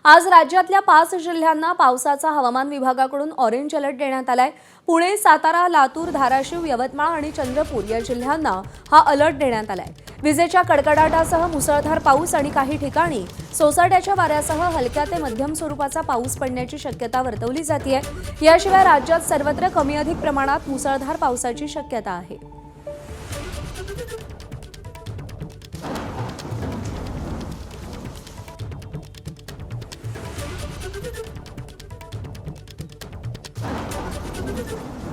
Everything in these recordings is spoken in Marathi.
आज राज्यातल्या 5 जिल्ह्यांना पावसाचा हवामान विभागाकडून ऑरेंज अलर्ट देण्यात आलाय। पुणे, सातारा, लातूर, धाराशिव, यवतमाळ आणि चंद्रपूर या जिल्ह्यांना हा अलर्ट देण्यात आलाय। विजेच्या कडकडाटासह मुसळधार पाऊस आणि काही ठिकाणी सोसाट्याच्या वाऱ्यासह हलक्या ते मध्यम स्वरूपाचा पाऊस पडण्याची शक्यता वर्तवली जाते। याशिवाय राज्यात सर्वत्र कमी अधिक प्रमाणात मुसळधार पावसाची शक्यता आहे।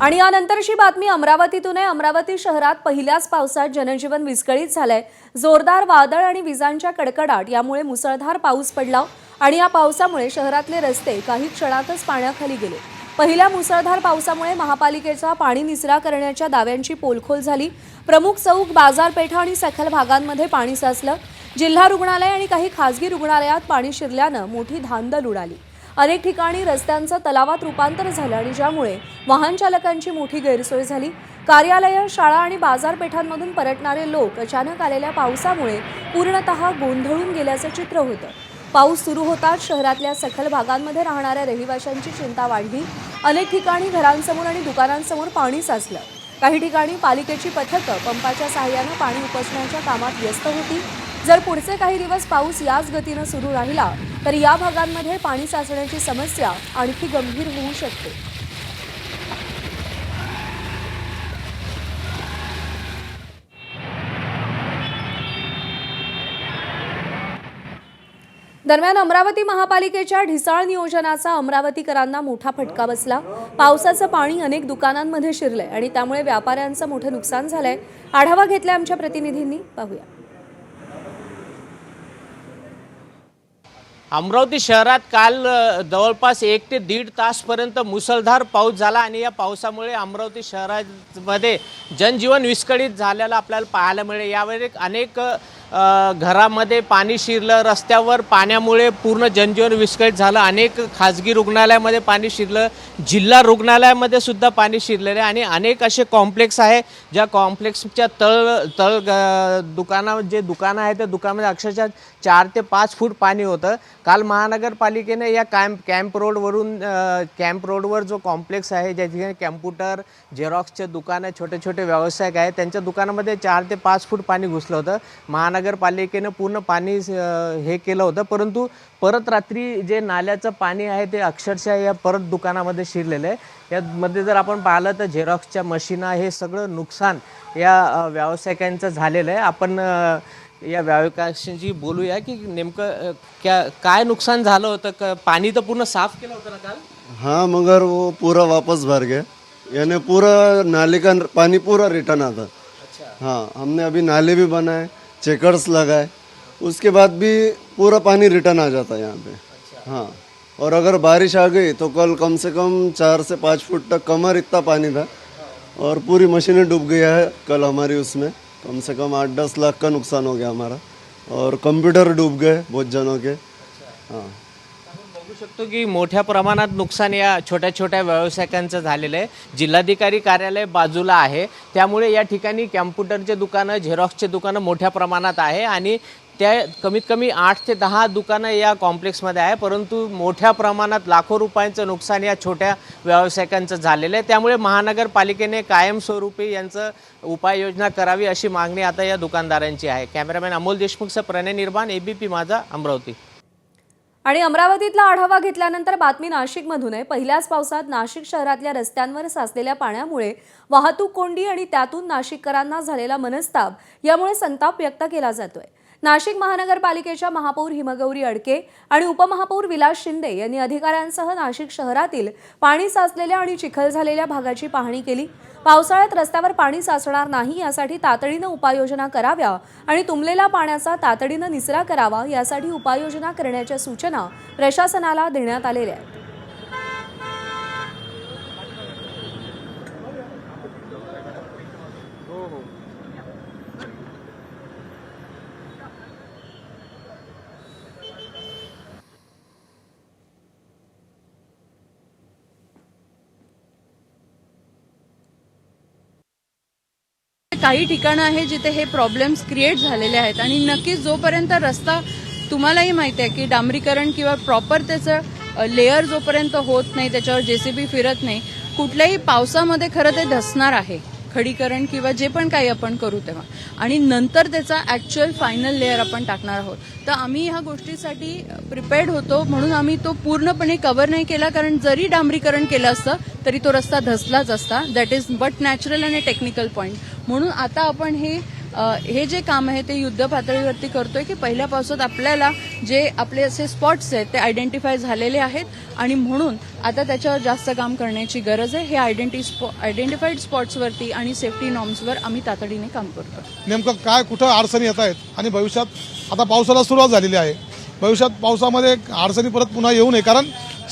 आणि यानंतरची बातमी अमरावतीतून आहे। अमरावती शहरात पहिल्याच पावसात जनजीवन विस्कळीत झालंय। जोरदार वादळ आणि विजांच्या कडकडाट यामुळे मुसळधार पाऊस पडला आणि या पावसामुळे शहरातले रस्ते काही क्षणातच पाण्याखाली गेले। पहिल्या मुसळधार पावसामुळे महापालिकेचा पाणी निचरा करण्याच्या दाव्यांची पोलखोल झाली। प्रमुख चौक, बाजारपेठा आणि सखल भागांमध्ये पाणी साचलं। जिल्हा रुग्णालय आणि काही खासगी रुग्णालयात पाणी शिरल्यानं मोठी धांदल उडाली। अनेक ठिकाणी रस्त्यांचं तलावात रूपांतर झालं आणि ज्यामुळे वाहन चालकांची मोठी गैरसोय झाली। कार्यालय, शाळा आणि बाजारपेठांमधून परतणारे लोक अचानक आलेल्या पावसामुळे पूर्णतः गोंधळून गेल्याचं चित्र होतं। पाऊस सुरू होताच शहरातल्या सखल भागांमध्ये राहणाऱ्या रहिवाशांची चिंता वाढली। अनेक ठिकाणी घरांसमोर आणि दुकानांसमोर पाणी साचलं। काही ठिकाणी पालिकेची पथकं पंपाच्या सहाय्यानं पाणी उपसण्याच्या कामात व्यस्त होती। जर पुढचे काही दिवस पाऊस याच गतीनं सुरू राहिला तर या भागांमध्ये पाणी साचण्याची समस्या आणखी गंभीर होऊ शकते। दरम्यान अमरावती महापालिकेच्या ढिसाळ नियोजनाचा अमरावतीकरांना मोठा फटका बसला। पावसाचं पाणी अनेक दुकानांमध्ये शिरलंय आणि त्यामुळे व्यापाऱ्यांचं मोठं नुकसान झालंय। आढावा घेतलाय आमच्या प्रतिनिधींनी, पाहूया। अमरावती शहरात काल जवळपास 1 ते 1.5 तासपर्यंत मुसळधार पाऊस झाला आणि या पावसामुळे अमरावती शहरामध्ये जनजीवन विस्कळीत झालेलं आपल्याला पाहायला मिळेल। यावेळी अनेक घरामध्ये पाणी शिरलं, रस्त्यावर पाण्यामुळे पूर्ण जनजीवन विस्कळीत झालं। अनेक खाजगी रुग्णालयामध्ये पाणी शिरलं, जिल्हा रुग्णालयामध्ये सुद्धा पाणी शिरलेलं आहे आणि अनेक असे कॉम्प्लेक्स आहे ज्या कॉम्प्लेक्सच्या तळ दुकानं आहे त्या दुकानामध्ये अक्षरशः 4 ते 5 फूट पाणी होतं। काल महानगरपालिकेने या कॅम्प रोडवर जो कॉम्प्लेक्स आहे ज्या ठिकाणी कॅम्प्युटर, झेरॉक्सचे दुकानं, छोटे छोटे व्यावसायिक आहेत त्यांच्या दुकानामध्ये 4 ते 5 फूट पाणी घुसलं होतं। महानगरपालिकेनं पूर्ण पाणी हे केलं होतं, परंतु परत रात्री जे नाल्याचं पाणी आहे ते अक्षरशः या परत दुकानामध्ये शिरलेलं आहे। यामध्ये जर आपण पाहिलं तर झेरॉक्सच्या मशीना हे सगळं नुकसान या व्यावसायिकांचं झालेलं आहे। आपण या व्यावसायिकांशी बोलूया की नेमकं काय नुकसान झालं होतं। पाणी तर पूर्ण साफ केलं होतं ना काल? हाँ, मगर वो पूरा वापस भर गया, यानी पूरा नाले का पानी पूरा रिटर्न आता। अच्छा। हाँ, हमने अभी नाले भी बनाए, चेकर्स लगाए, उसके बाद भी पूरा पानी रिटर्न आ जाता है यहाँ पे। अच्छा। हाँ, और अगर बारिश आ गई तो कल कम से कम 4 से 5 फुट तक कमर इतना पानी था और पूरी मशीनें डूब गया है। कल हमारी उसमें कम से कम 8-10 लाख का नुकसान हो गया हमारा और कंप्यूटर डूब गए बहुत जनों के। हाँ, बघू शकतो की मोठ्या प्रमाणात नुकसान या छोट्या छोट्या व्यावसायिकांचं झालेलं आहे। जिल्हाधिकारी कार्यालय बाजूला आहे, त्यामुळे या ठिकाणी कॅम्प्युटरचे दुकानं, झेरॉक्सचे दुकानं मोठ्या प्रमाणात आहे आणि त्या कमीत कमी 8 ते 10 दुकानं या कॉम्प्लेक्समध्ये आहे, परंतु मोठ्या प्रमाणात लाखो रुपयांचं नुकसान या छोट्या व्यावसायिकांचं झालेलं आहे। त्यामुळे महानगरपालिकेने कायमस्वरूपी यांचं उपाययोजना करावी अशी मागणी आता या दुकानदारांची आहे। कॅमेरामॅन अमोल देशमुखसह प्रणय निर्माण, ABP माझा, अमरावती। आणि अमरावतीतला आढावा घेतल्यानंतर बातमी नाशिकमधून आहे। पहिल्याच पावसात नाशिक शहरातल्या रस्त्यांवर साचलेल्या पाण्यामुळे वाहतूक कोंडी आणि त्यातून नाशिककरांना झालेला मनस्ताप यामुळे संताप व्यक्त केला जातोय। नाशिक महानगरपालिकेच्या महापौर हिमगौरी अडके आणि उपमहापौर विलास शिंदे यांनी अधिकाऱ्यांसह नाशिक शहरातील पाणी साचलेल्या आणि चिखल झालेल्या भागाची पाहणी केली। पावसाळ्यात रस्त्यावर पाणी साचणार नाही यासाठी तातडीनं उपाययोजना कराव्या आणि तुंबलेल्या पाण्याचा तातडीनं निचरा करावा यासाठी उपाययोजना करण्याच्या सूचना प्रशासनाला देण्यात आलेल्या आहेत। काही ठिकाणं आहे जिथे हे प्रॉब्लेम्स क्रिएट झालेले आहेत आणि नक्कीच जोपर्यंत रस्ता तुम्हालाही माहिती आहे की डांबरीकरण किंवा प्रॉपर त्याचं लेअर जोपर्यंत होत नाही, त्याच्यावर जेसीबी फिरत नाही, कुठल्याही पावसामध्ये खरं ते धसणार आहे खडीकरण किंवा जे पण काही आपण करू तेव्हा, आणि नंतर त्याचा ॲक्च्युअल फायनल लेअर आपण टाकणार आहोत. तर आम्ही ह्या गोष्टीसाठी प्रिपेअर्ड होतो, म्हणून आम्ही तो पूर्णपणे कव्हर नाही केला, कारण जरी डांबरीकरण केलं असतं तरी तो रस्ता धसलाच असता. दॅट इज बट नॅचरल आणि टेक्निकल पॉईंट. म्हणून आता आपण हे जे काम आहे ते युद्ध पातळीवरती करतोय की पहिल्या पावसात आपल्याला जे आपले असे स्पॉट्स आहेत ते आयडेंटिफाय झालेले आहेत, आणि म्हणून आता त्याच्यावर जास्त काम करण्याची गरज आहे. हे आयडेंटिफाईड स्पॉट्सवरती आणि सेफ्टी नॉर्म्सवर आम्ही तातडीने काम करतो. नेमकं काय कुठं अडचणी येत आहेत, आणि भविष्यात आता पावसाला सुरुवात झालेली आहे, भविष्यात पावसामध्ये अडचणी परत पुन्हा येऊ नये, कारण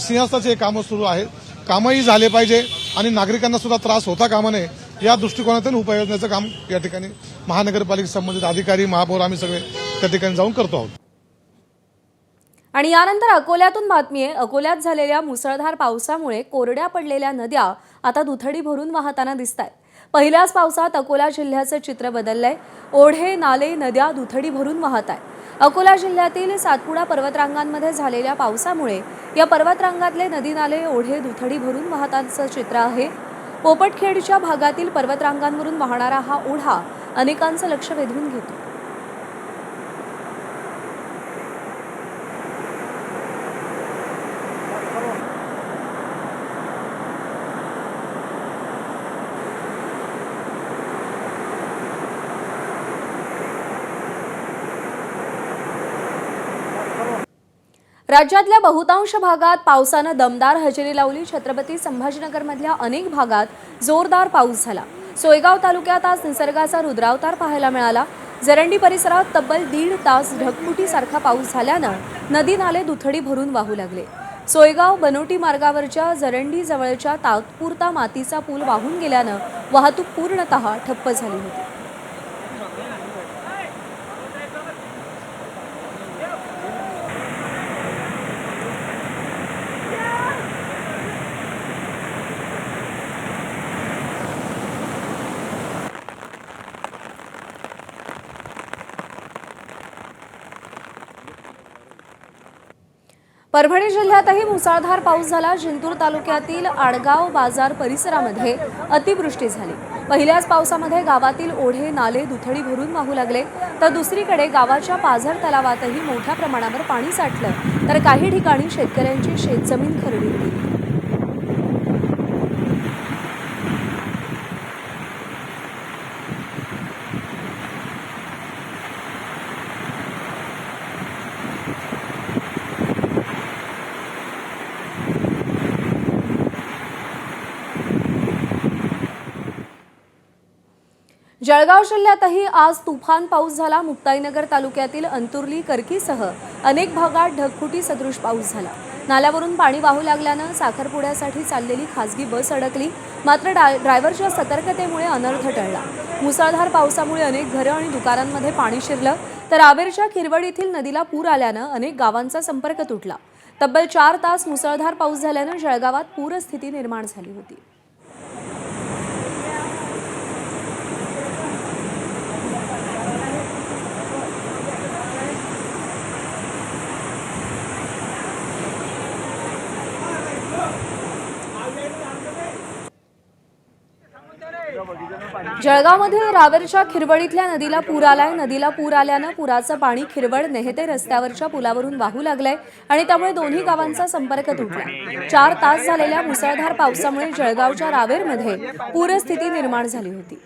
सिंहस्थाचे कामं सुरू आहेत, कामही झाले पाहिजे आणि नागरिकांना सुद्धा त्रास होता कामा नये या दृष्टिकोनातून उपाययोजनेचं काम या ठिकाणी महानगरपालिका संबंधित अधिकारी, महापौर आम्ही सगळे त्या ठिकाणी जाऊन करतो आहोत. आणि यानंतर अकोल्यातून बातमी आहे. अकोल्यात झालेल्या मुसळधार पावसामुळे कोरड्या पडलेल्या नद्या आता दुथडी भरून वाहताना दिसतायत. पहिल्याच पावसात अकोला जिल्ह्याचं चित्र बदललंय. ओढे, नाले, नद्या दुथडी भरून वाहत आहेत. अकोला जिल्ह्यातील सातपुडा पर्वतरांगांमध्ये झालेल्या पावसामुळे या पर्वतरांगातले नदी, नाले, ओढे दुथडी भरून वाहताचं चित्र आहे. पोपटखेडच्या भागातील पर्वतरांगांवरून वाहणारा हा ओढा अनेकांचं लक्ष वेधून घेतो. राज्यातल्या बहुतांश भागात पावसानं दमदार हजेरी लावली. छत्रपती संभाजीनगरमधल्या अनेक भागात जोरदार पाऊस झाला. सोयगाव तालुक्यात आज निसर्गाचा रुद्रावतार पाहायला मिळाला. जरंडी परिसरात तब्बल 1.5 तास ढगफुटीसारखा पाऊस झाल्यानं नदी नाले दुथडी भरून वाहू लागले. सोयगाव बनोटी मार्गावरच्या जरंडी जवळच्या तात्पुरता मातीचा पूल वाहून गेल्यानं वाहतूक पूर्णतः ठप्प झाली होती. परभणी जिल्ह्यातही मुसळधार पाऊस झाला. जिंतूर तालुक्यातील आडगाव बाजार परिसरामध्ये अतिवृष्टी झाली. पहिल्याच पावसामध्ये गावातील ओढे, नाले दुथडी भरून वाहू लागले, तर दुसरीकडे गावाच्या पाझर तलावातही मोठ्या प्रमाणावर पाणी साठलं, तर काही ठिकाणी शेतकऱ्यांची शेतजमीन खरडी होती. जळगाव जिल्ह्यातही आज तुफान पाऊस झाला. मुक्ताईनगर तालुक्यातील अंतुर्ली, करकीसह अनेक भागात ढगफुटी सदृश पाऊस झाला. नाल्यावरून पाणी वाहू लागल्यानं साखरपुड्यासाठी चाललेली खासगी बस अडकली, मात्र ड्रायव्हरच्या सतर्कतेमुळे अनर्थ टळला. मुसळधार पावसामुळे अनेक घरं आणि दुकानांमध्ये पाणी शिरलं, तर आवेरच्या खिरवडीतील नदीला पूर आल्यानं अनेक गावांचा संपर्क तुटला. तब्बल 4 तास मुसळधार पाऊस झाल्यानं जळगावात पूरस्थिती निर्माण झाली होती. जळगावमधील रावेरच्या खिरवडीतल्या नदीला पूर आलाय. नदीला पूर आल्यानं पुराचं पाणी खिरवड नेहते रस्त्यावरच्या पुलावरून वाहू लागलंय आणि त्यामुळे दोन्ही गावांचा संपर्क तुटला. 4 तास झालेल्या मुसळधार पावसामुळे जळगावच्या रावेरमध्ये पूरस्थिती निर्माण झाली होती.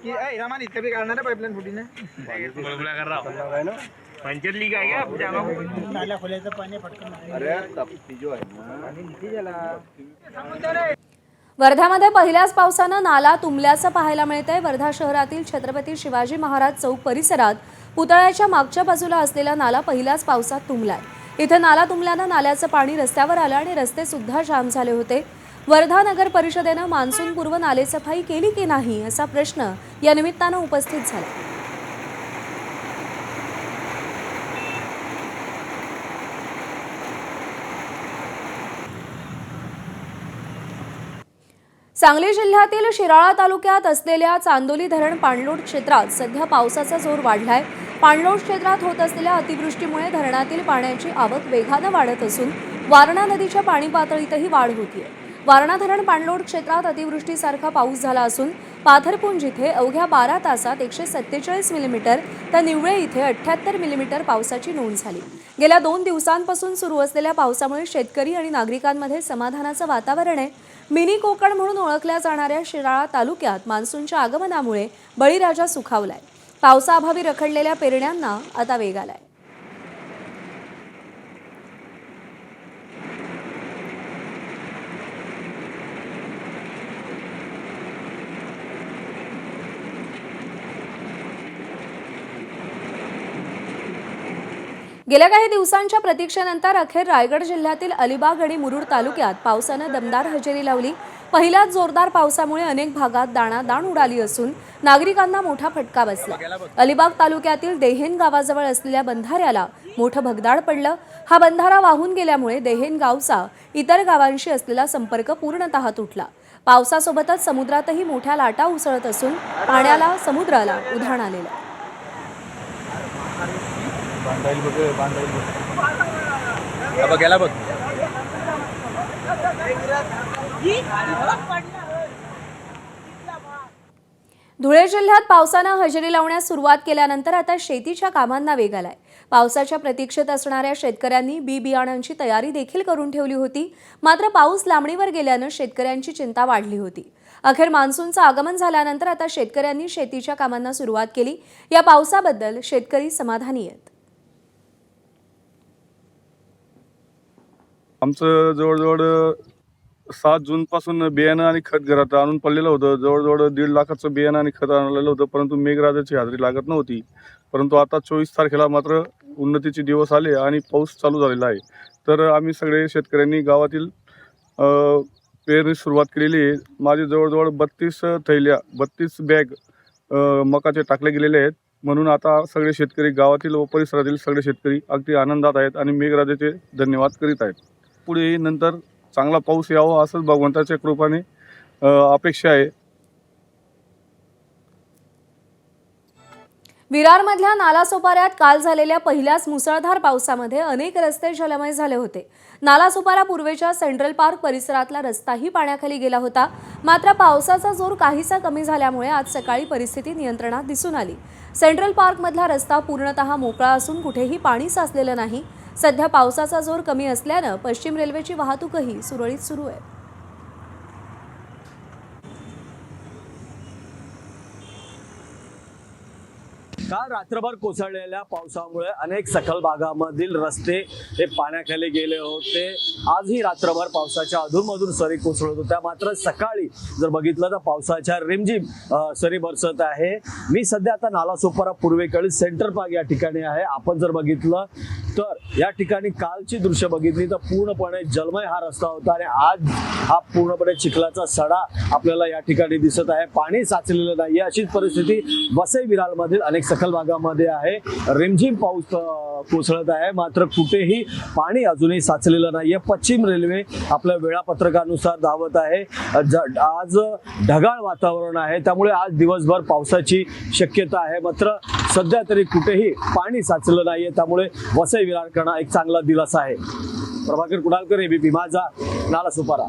वर्ध्यामध्ये पहिल्याच पावसानं नाला तुंबल्याचं पाहायला मिळतंय. वर्धा शहरातील छत्रपती शिवाजी महाराज चौक परिसरात पुतळ्याच्या मागच्या बाजूला असलेला नाला पहिल्याच पावसात तुंबलाय. इथं नाला तुंबल्यानं नाल्याचं पाणी रस्त्यावर आलं आणि रस्ते सुद्धा जाम झाले होते. वर्धा नगर परिषदेनं मान्सूनपूर्व नालेसफाई केली की नाही असा प्रश्न या निमित्तानं उपस्थित झाला. सांगली जिल्ह्यातील शिराळा तालुक्यात असलेल्या चांदोली धरण पाणलोट क्षेत्रात सध्या पावसाचा जोर वाढलाय. पाणलोट क्षेत्रात होत असलेल्या अतिवृष्टीमुळे धरणातील पाण्याची आवक वेगानं वाढत असून वारणा नदीच्या पाणी पातळीतही वाढ होतीये. वारणा धरण पाणलोट क्षेत्रात अतिवृष्टीसारखा पाऊस झाला असून पाथरपुंज इथे अवघ्या 12 तासात 147 मिलीमीटर तर निवळे इथे 78 मिलीमीटर पावसाची नोंद झाली. गेल्या 2 दिवसांपासून सुरू असलेल्या पावसामुळे शेतकरी आणि नागरिकांमध्ये समाधानाचं वातावरण आहे. मिनी कोकण म्हणून ओळखल्या जाणाऱ्या शिराळा तालुक्यात मान्सूनच्या आगमनामुळे बळीराजा सुखावलाय. पावसाअभावी रखडलेल्या पेरण्यांना आता वेग आलाय. गेल्या काही दिवसांच्या प्रतीक्षेनंतर अखेर रायगड जिल्ह्यातील अलिबाग आणि मुरुड तालुक्यात पावसानं दमदार हजेरी लावली. पहिल्याच जोरदार पावसामुळे अनेक भागात दाणादाण उडाली असून नागरिकांना मोठा फटका बसला. अलिबाग तालुक्यातील देहेन गावाजवळ असलेल्या बंधाऱ्याला मोठं भगदाड पडलं. हा बंधारा वाहून गेल्यामुळे देहेन गावचा इतर गावांशी असलेला संपर्क पूर्णतः तुटला. पावसासोबतच समुद्रातही मोठ्या लाटा उसळत असून पाण्याला समुद्राला उधाण आलेलं आहे. धुळे जिल्ह्यात पावसानं हजेरी लावण्यास सुरुवात केल्यानंतर आता शेतीच्या कामांना वेग आलाय. पावसाच्या प्रतीक्षेत असणाऱ्या शेतकऱ्यांनी बी बियाणांची तयारी देखील करून ठेवली होती. मात्र पाऊस लांबणीवर गेल्यानं शेतकऱ्यांची चिंता वाढली होती. अखेर मान्सूनचं आगमन झाल्यानंतर आता शेतकऱ्यांनी शेतीच्या कामांना सुरुवात केली. या पावसाबद्दल शेतकरी समाधानी आहेत. आमचं जवळजवळ 7 जूनपासून बियाणं आणि खत घरात आणून पडलेलं होतं. जवळजवळ 1.5 लाखाचं बियाणं आणि खत आणलेलं होतं, परंतु मेघराजाची हजेरी लागत नव्हती. परंतु आता 24 तारखेला मात्र उन्नतीचे दिवस आले आणि पाऊस चालू झालेला आहे. तर आम्ही सगळे शेतकऱ्यांनी गावातील पेरणी सुरुवात केलेली आहे. माझे जवळजवळ 32 बॅग मकाचे टाकले गेलेले आहेत. म्हणून आता सगळे शेतकरी गावातील व परिसरातील सगळे शेतकरी अगदी आनंदात आहेत आणि मेघराजाचे धन्यवाद करीत आहेत. पुढे नंतर चांगला पाऊस यावा असंच भगवंताच्या कृपेने अपेक्षा आहे. विरारमधल्या नालासोपाऱ्यात काल झालेल्या पहिल्याच मुसळधार पावसामध्ये अनेक रस्ते जलमय झाले होते. नालासोपारा पूर्वेच्या सेंट्रल पार्क परिसरातला रस्ताही पाण्याखाली गेला होता. मात्र पावसाचा जोर काहीसा कमी झाल्यामुळे आज सकाळी परिस्थिती नियंत्रणात दिसून आली. सेंट्रल पार्कमधला रस्ता पूर्णतः मोकळा असून कुठेही पाणी साचलेलं नाही. सध्या पावसाचा जोर कमी असल्यानं पश्चिम रेल्वेची वाहतूकही सुरळीत सुरू आहे. काल रात्रभर कोसळलेल्या पावसामुळे अनेक सखल भागामधील रस्ते हे पाण्याखाली गेले होते. आजही रात्रभर पावसाच्या अधूनमधून सरी कोसळत होत्या. मात्र सकाळी जर बघितलं तर पावसाच्या रिमझिम सरी बरसत आहे. मी सध्या आता नालासोपारा पूर्वेकडील सेंट्रल पार्क या ठिकाणी आहे. आपण जर बघितलं तर या ठिकाणी कालची दृश्य बघितली तर पूर्णपणे जलमय हा रस्ता होता आणि आज हा पूर्णपणे चिखलाचा सडा आपल्याला या ठिकाणी दिसत आहे. पाणी साचलेलं नाही अशीच परिस्थिती वसई विरारमधील अनेक सखल भागामध्ये आहे. रिमझिम पाऊस कोसळत आहे, मात्र कुठेही पाणी अजूनही साचलेलं नाहीये. पश्चिम रेल्वे आपल्या वेळापत्रकानुसार धावत आहे. आज ढगाळ वातावरण आहे, त्यामुळे आज दिवसभर पावसाची शक्यता आहे. मात्र सध्या तरी कुठेही पाणी साचलं नाहीये, त्यामुळे वसई विरारकरांना एक चांगला दिलासा आहे. प्रभाकर कुडालकर, एबीपी माझा, नालासोपारा.